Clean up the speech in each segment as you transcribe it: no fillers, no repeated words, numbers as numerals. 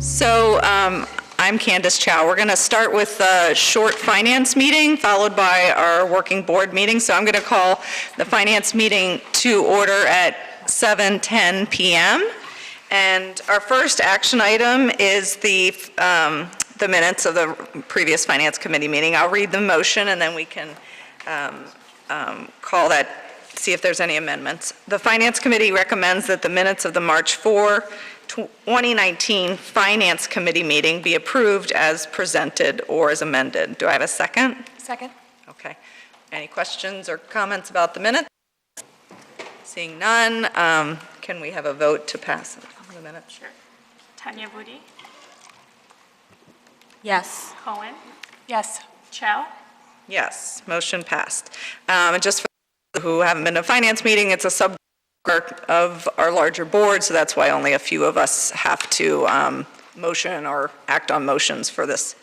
I'm Candace Chow. We're going to start with a short finance meeting, followed by our working board meeting. So I'm going to call the finance meeting to order at 7:10 p.m. And our first action item is the minutes of the previous finance committee meeting. I'll read the motion, and then we can call that, see if there's any amendments. The finance committee recommends that the minutes of the March 4, 2019 Finance Committee meeting be approved as presented or as amended. Do I have a second? Second. Okay. Any questions or comments about the minutes? Seeing none, can we have a vote to pass the minutes? Sure. Tanya Budi, Yes. Cohen, Yes. Chow. Yes, motion passed. And just for those who haven't been to a finance meeting, it's a sub of our larger board, so that's why only a few of us have to motion or act on motions for this.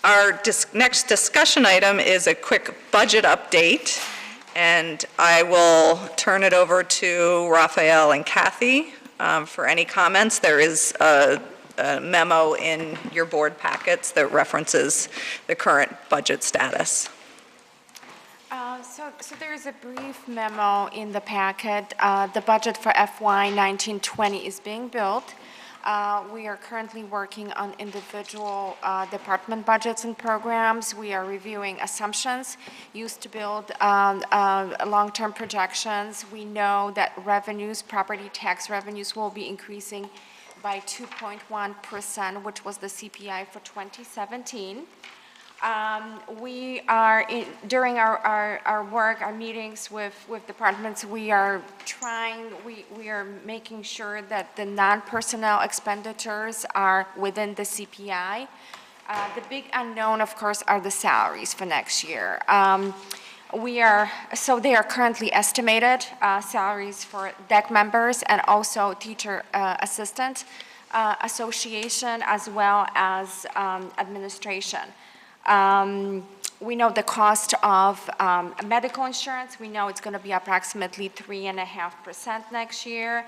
Our next discussion item is a quick budget update, and I will turn it over to Raphael and Kathy for any comments. There is a memo in your board packets that references the current budget status. So there is a brief memo in the packet. The budget for FY 1920 is being built. We are currently working on individual department budgets and programs. We are reviewing assumptions used to build long-term projections. We know that revenues, property tax revenues, will be increasing by 2.1%, which was the CPI for 2017. We are, during our work, our meetings with departments, we are making sure that the non-personnel expenditures are within the CPI. The big unknown, of course, are the salaries for next year. So they are currently estimated, salaries for DEC members and also teacher assistant association, as well as administration. We know the cost of medical insurance. We know it's going to be approximately 3.5% next year.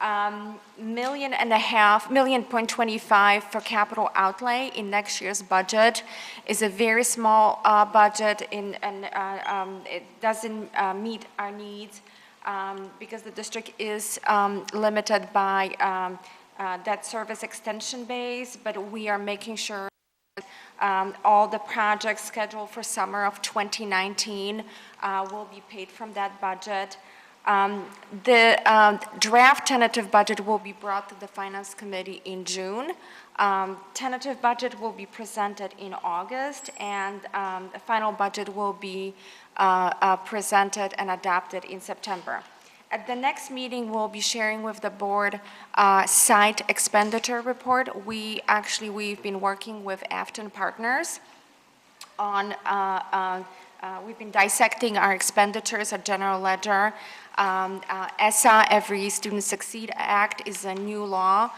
$1.25 million for capital outlay in next year's budget is a very small budget, and it doesn't meet our needs because the district is limited by debt service extension base, but we are making sure all the projects scheduled for summer of 2019 will be paid from that budget. The draft tentative budget will be brought to the Finance Committee in June. Tentative budget will be presented in August, and the final budget will be presented and adopted in September. At the next meeting, we'll be sharing with the board site expenditure report. We've been working with Afton Partners on, we've been dissecting our expenditures at General Ledger. ESSA, Every Student Succeed Act, is a new law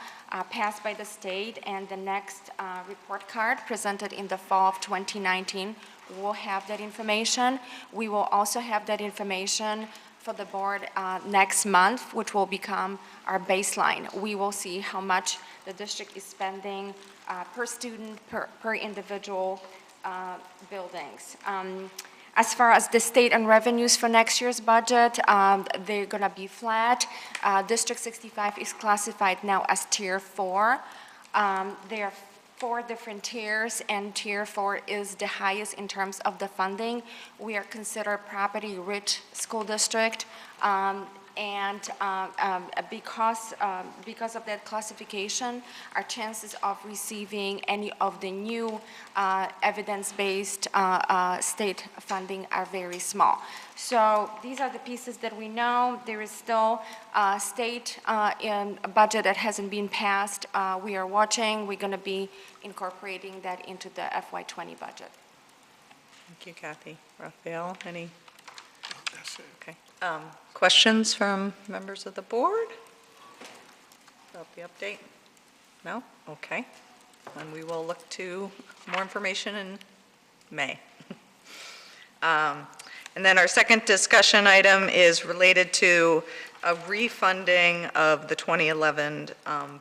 passed by the state, and the next report card presented in the fall of 2019 will have that information. We will also have that information for the board next month, which will become our baseline. We will see how much the district is spending per student, per individual buildings. As far as the state and revenues for next year's budget, they're gonna be flat. District 65 is classified now as Tier 4. There are 4 different tiers, and Tier 4 is the highest in terms of the funding. We are considered property-rich school district, and because of that classification, our chances of receiving any of the new evidence-based state funding are very small. So these are the pieces that we know. There is still a state budget that hasn't been passed. We are watching. We're going to be incorporating that into the FY20 budget. Thank you, Kathy. Raphael, any? That's it. Okay. Questions from members of the board about the update? No? Okay. And we will look to more information in May. And then our second discussion item is related to a refunding of the 2011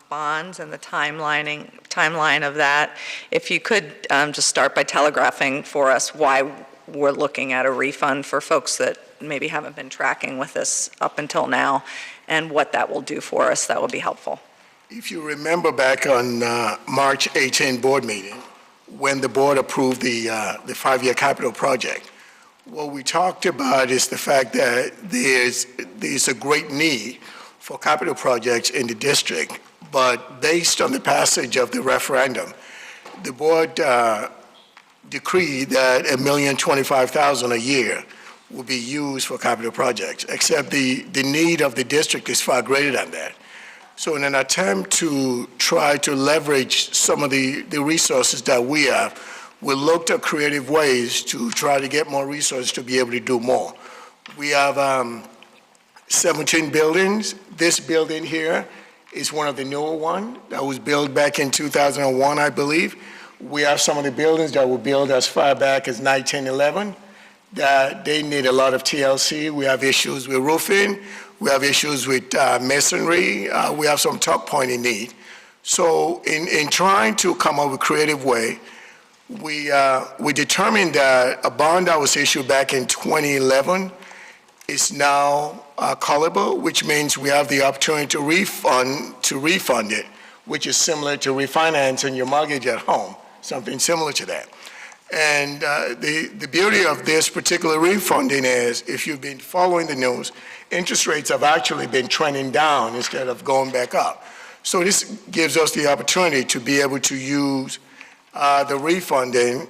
bonds and the timeline of that. If you could just start by telegraphing for us why we're looking at a refund for folks that maybe haven't been tracking with this up until now, and what that will do for us, that would be helpful. If you remember back on March 18 board meeting, when the board approved the 5-year capital project, what we talked about is the fact that there's a great need for capital projects in the district, but based on the passage of the referendum, the board decreed that $1,025,000 a year will be used for capital projects, except the need of the district is far greater than that. So in an attempt to try to leverage some of the resources that we have, we looked at creative ways to try to get more resources to be able to do more. We have 17 buildings. This building here is one of the newer ones that was built back in 2001, I believe. We have some of the buildings that were built as far back as 1911 that they need a lot of TLC. We have issues with roofing. We have issues with masonry. We have some tuck pointing need. So in trying to come up with a creative way, we determined that a bond that was issued back in 2011 is now callable, which means we have the opportunity to refund it, which is similar to refinancing your mortgage at home, something similar to that. And the beauty of this particular refunding is, if you've been following the news, interest rates have actually been trending down instead of going back up. So this gives us the opportunity to be able to use the refunding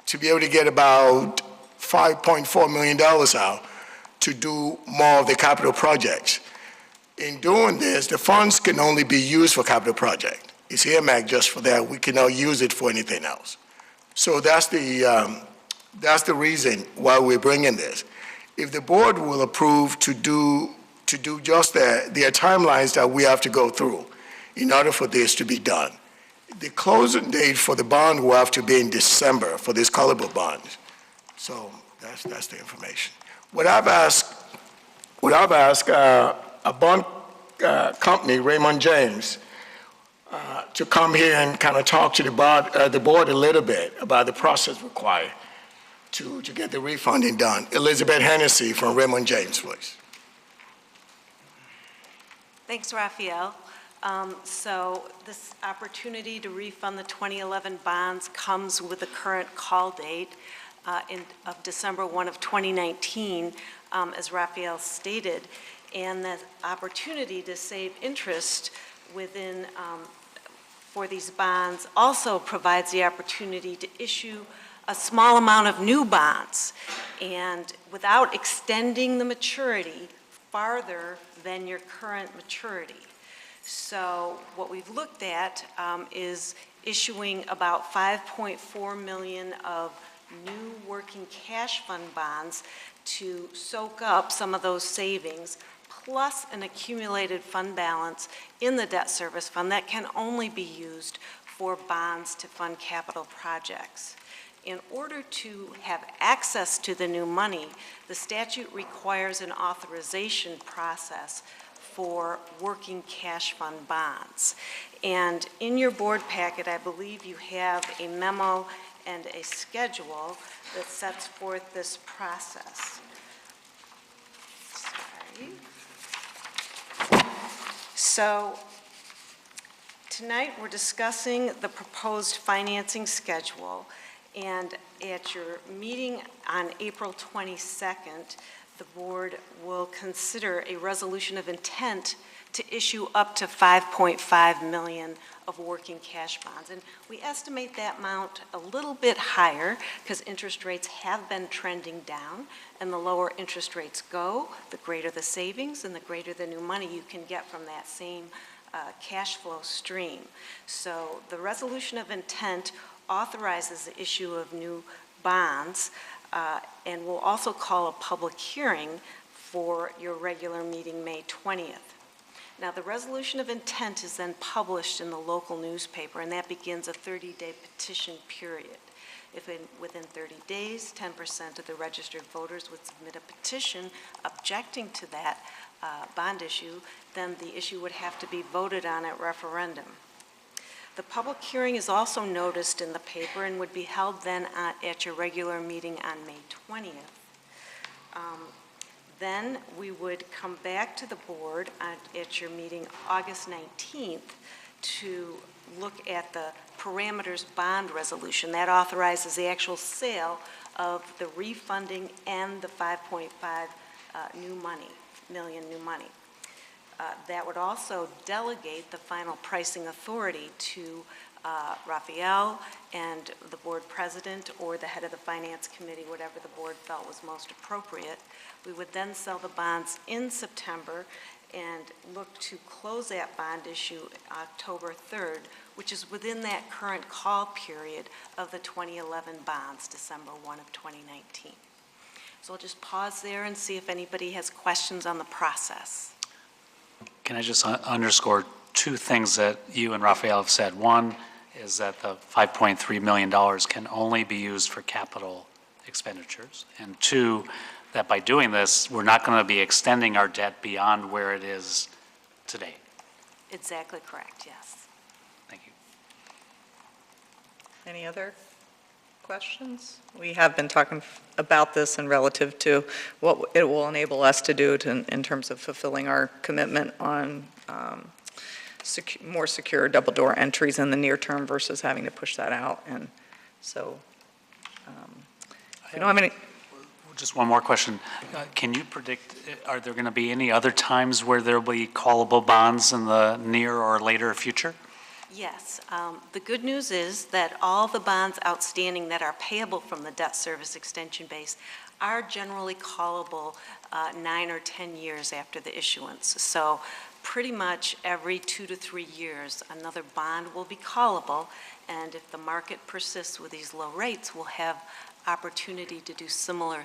to be able to get about $5.4 million out to do more of the capital projects. In doing this, the funds can only be used for capital project. It's earmarked just for that. We cannot use it for anything else. So that's the reason why we're bringing this. If the board will approve to do just that, there are timelines that we have to go through in order for this to be done. The closing date for the bond will have to be in December for this callable bond. So that's the information. What I've asked a bond company, Raymond James, to come here and kind of talk to the board a little bit about the process required to get the refunding done. Elizabeth Hennessy from Raymond James, please. Thanks, Raphael. So this opportunity to refund the 2011 bonds comes with the current call date of December 1 of 2019, as Raphael stated, and the opportunity to save interest within for these bonds also provides the opportunity to issue a small amount of new bonds, and without extending the maturity farther than your current maturity. So what we've looked at is issuing about $5.4 million of new working cash fund bonds to soak up some of those savings, plus an accumulated fund balance in the debt service fund that can only be used for bonds to fund capital projects. In order to have access to the new money, the statute requires an authorization process for working cash fund bonds. And in your board packet, I believe you have a memo and a schedule that sets forth this process. Sorry. So tonight we're discussing the proposed financing schedule, and at your meeting on April 22nd, the board will consider a resolution of intent to issue up to $5.5 million of working cash bonds. And we estimate that amount a little bit higher because interest rates have been trending down, and the lower interest rates go, the greater the savings and the greater the new money you can get from that same cash flow stream. So the resolution of intent authorizes the issue of new bonds, and we'll also call a public hearing for your regular meeting May 20th. Now, the resolution of intent is then published in the local newspaper, and that begins a 30-day petition period. Within 30 days, 10% of the registered voters would submit a petition objecting to that bond issue, then the issue would have to be voted on at referendum. The public hearing is also noticed in the paper and would be held then at your regular meeting on May 20th. Then we would come back to the board at your meeting August 19th to look at the parameters bond resolution. That authorizes the actual sale of the refunding and the 5.5 million new money. That would also delegate the final pricing authority to Raphael and the board president or the head of the finance committee, whatever the board felt was most appropriate. We would then sell the bonds in September and look to close that bond issue October 3rd, which is within that current call period of the 2011 bonds, December 1 of 2019. So I'll just pause there and see if anybody has questions on the process. Can I just underscore two things that you and Raphael have said? One is that the $5.3 million can only be used for capital expenditures. And two, that by doing this, we're not going to be extending our debt beyond where it is today. Exactly correct, yes. Thank you. Any other questions? We have been talking about this and relative to what it will enable us to do in terms of fulfilling our commitment on more secure double-door entries in the near term versus having to push that out. And so we don't have any. Just one more question. Can you predict, are there going to be any other times where there will be callable bonds in the near or later future? Yes. The good news is that all the bonds outstanding that are payable from the debt service extension base are generally callable 9 or 10 years after the issuance. So pretty much every 2 to 3 years, another bond will be callable, and if the market persists with these low rates, we'll have opportunity to do similar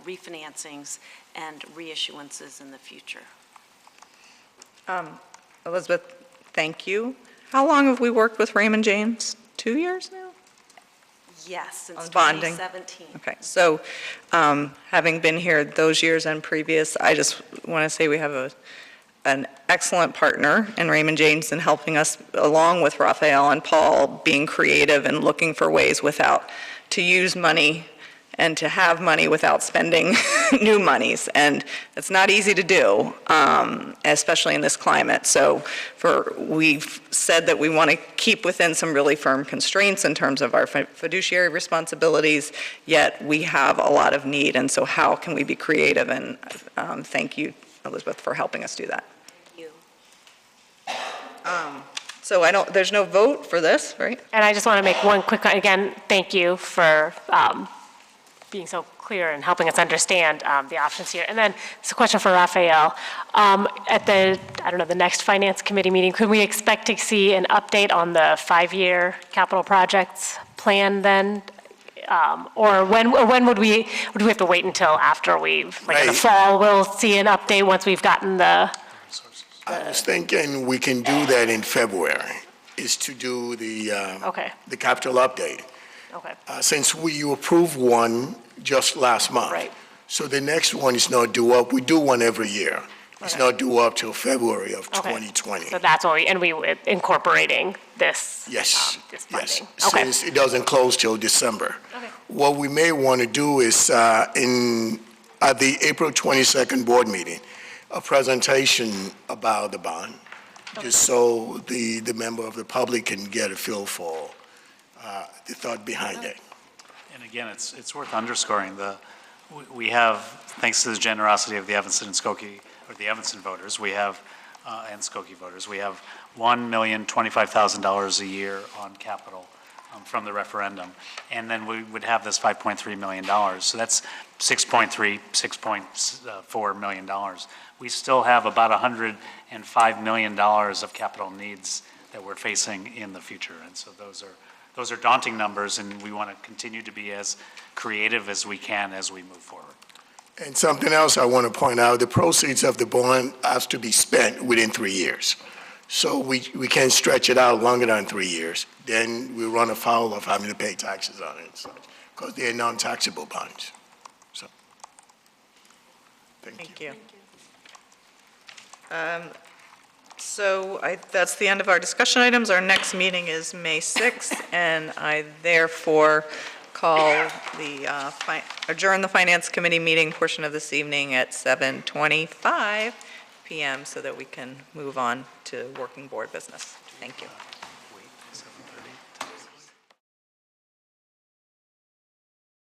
refinancings and reissuances in the future. Elizabeth, thank you. How long have we worked with Raymond James? 2 years now? Yes, since On bonding. 2017. Okay, so having been here those years and previous, I just want to say we have an excellent partner in Raymond James in helping us, along with Raphael and Paul, being creative and looking for ways to use money and to have money without spending new monies. And it's not easy to do, especially in this climate. So we've said that we want to keep within some really firm constraints in terms of our fiduciary responsibilities, yet we have a lot of need. And so how can we be creative? And thank you, Elizabeth, for helping us do that. Thank you. So there's no vote for this, right? And I just want to make one quick, again, thank you for being so clear and helping us understand the options here. And then it's a question for Raphael. At the next Finance Committee meeting, could we expect to see an update on the 5-year capital projects plan then? Or when would we have to wait until after in the fall, we'll see an update once we've gotten the... I was thinking we can do that in February, is to do the capital update. Okay. Since you approved one just last month. Right. So the next one is not due up. We do one every year. It's Okay. not due up till February of Okay. 2020. So that's what we incorporating this. Yes, This yes. funding. Okay. Since it doesn't close till December. Okay. What we may want to do is, at the April 22nd board meeting, a presentation about the bond, just so the member of the public can get a feel for the thought behind it. And again, it's worth underscoring we have, thanks to the generosity of the Evanston and Skokie, or the Evanston voters, we have, and Skokie voters, we have $1,025,000 a year on capital from the referendum. And then we would have this $5.3 million. So that's $6.4 million. We still have about $105 million of capital needs that we're facing in the future. And so those are daunting numbers, and we want to continue to be as creative as we can as we move forward. And something else I want to point out, the proceeds of the bond has to be spent within 3 years. So we can't stretch it out longer than 3 years. Then we run afoul of having to pay taxes on it and such, because they're non-taxable bonds. So, thank you. Thank you. So that's the end of our discussion items. Our next meeting is May 6th, and I therefore adjourn the Finance Committee meeting portion of this evening at 7:25 PM so that we can move on to working board business. Thank you.